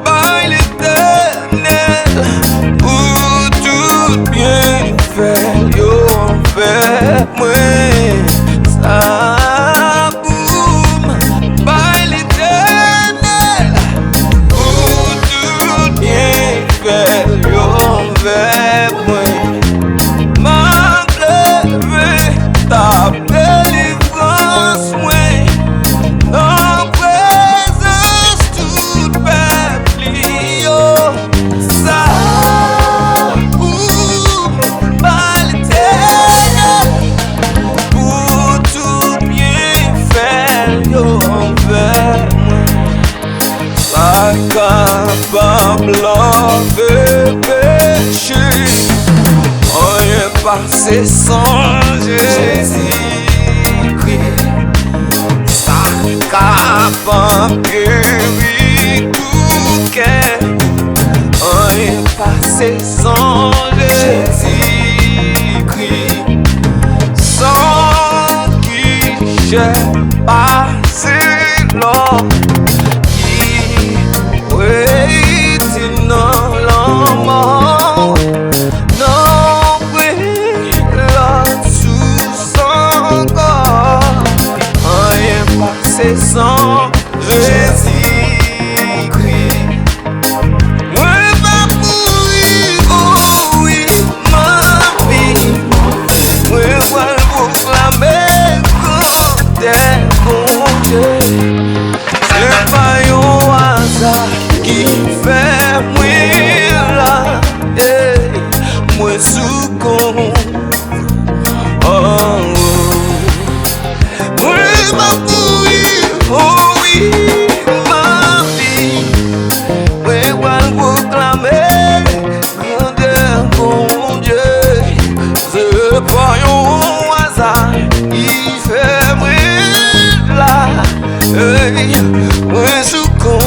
par l'Éternel, pour tout bien faire, yo fait moi ça. Par l'Éternel, pour tout bien faire, yo fait moi ma pleuvé ta délivrance moi. En présence tout peuple, yo, ça par l'Éternel, pour tout bien faire, yo, envers moi. Pas capable de pécher, rien passé sans Jésus-Christ. Capable guérir tout cœur, rien passé sans Jésus-Christ, sans qui j'ai passé l'homme qui wait dans l'amour, non oui, là sous son corps, rien passé sans Jésus-Christ. Ouais, ma bouille, oh oui, ma vie. Ouais, voilà proclamer quand t'es bon Dieu. C'est pas un hasard qui fait moi là, moi sous con. Oh, ouais, ma bouille, oh oui, ma vie. Ouais, voilà proclamer grandeur mon Dieu. C'est pas un hasard qui fait moi là, moi sous con,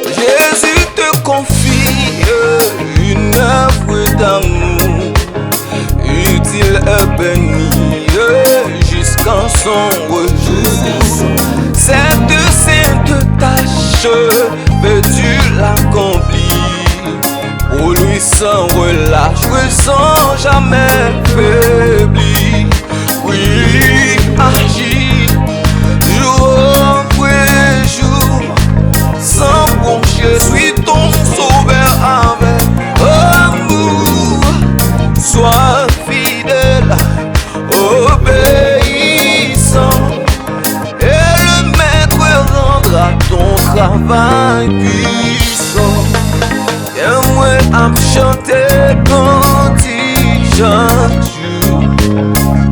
Jésus te confie une œuvre d'amour utile et bénie jusqu'à son retour. Cette sainte tâche, peux-tu l'accomplir? Pour lui sans relâche, sans jamais faiblir. Oui, agis jour après jour, sans broncher, je suis ton sauveur avec amour. Sois fidèle, obéissant, et le maître rendra ton travail puissant. Et moi à me chanter quand il chante,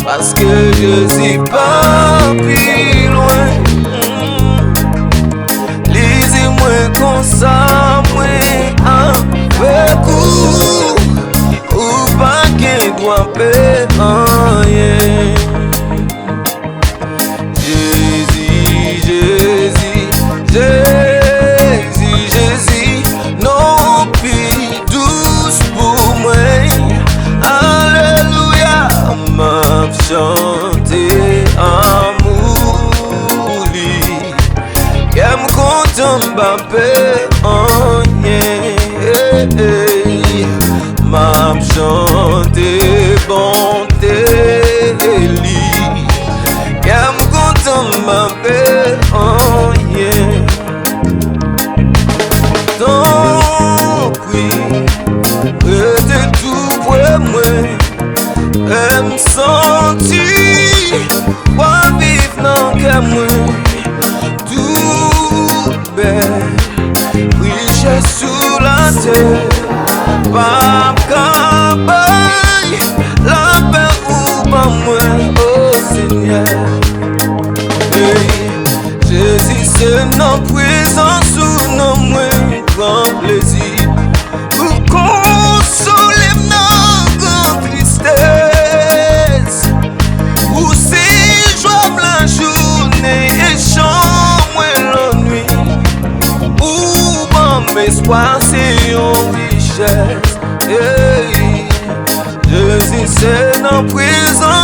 parce que je suis pas plus loin. Lisez-moi comme ça, moi avec vous, ou pas qu'il doit payer rien. Jésus, Jésus, Jésus, Jésus, non plus douce pour moi. Alléluia, m'a chanter amour li, qu'aime content m'bapé en m'a chanter bonté li, qu'aime content m'bapé en donc oui, rete tout pour moi. Me sentir, pas vivre dans que moi, tout belle, richesse sur la terre, pas capable, la paix ou pas moi, oh Seigneur. Hey, Jésus c'est notre présence ou non moins grand plaisir, pour consoler nos grandes tristesses. Espoir c'est une richesse. Jésus c'est dans prison.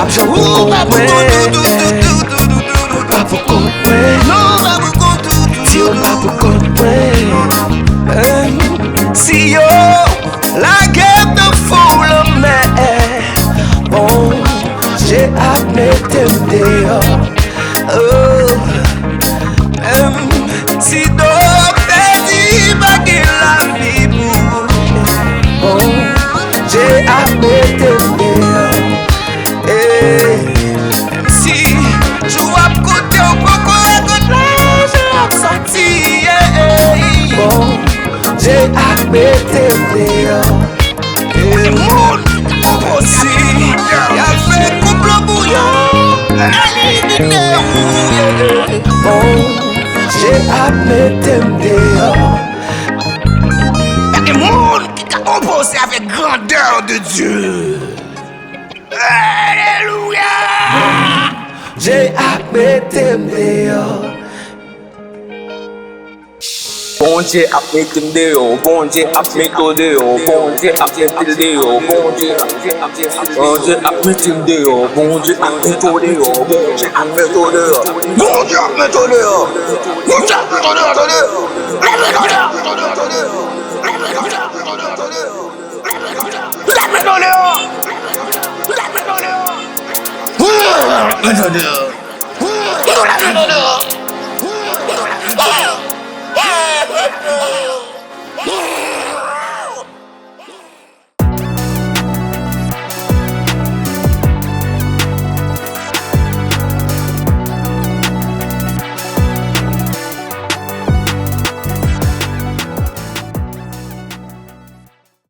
Action pour pas pour si on pas pour si yo la guerre de foule mais bon j'ai admetté dehors si docteur dit baguer la vie pour bon j'ai admetté dehors même si je vois côté au coco je sorti bon j'ai admetté dehors et mon aussi y'a fait couple bouillon bon j'ai admetté dehors et mon qui t'a composé avec grandeur de Dieu. Alléluia. J'ai admetté dehors. Bon Dieu a mis tes dehors, bon Dieu a mis ton dehors, bon Dieu a mis tes dehors, bon Dieu a mis tes dehors, bon Dieu a mis ton dehors, bon Dieu a mis ton dehors, bon Dieu a mis ton dehors, bon Dieu a mis ton dehors, lève-le dehors.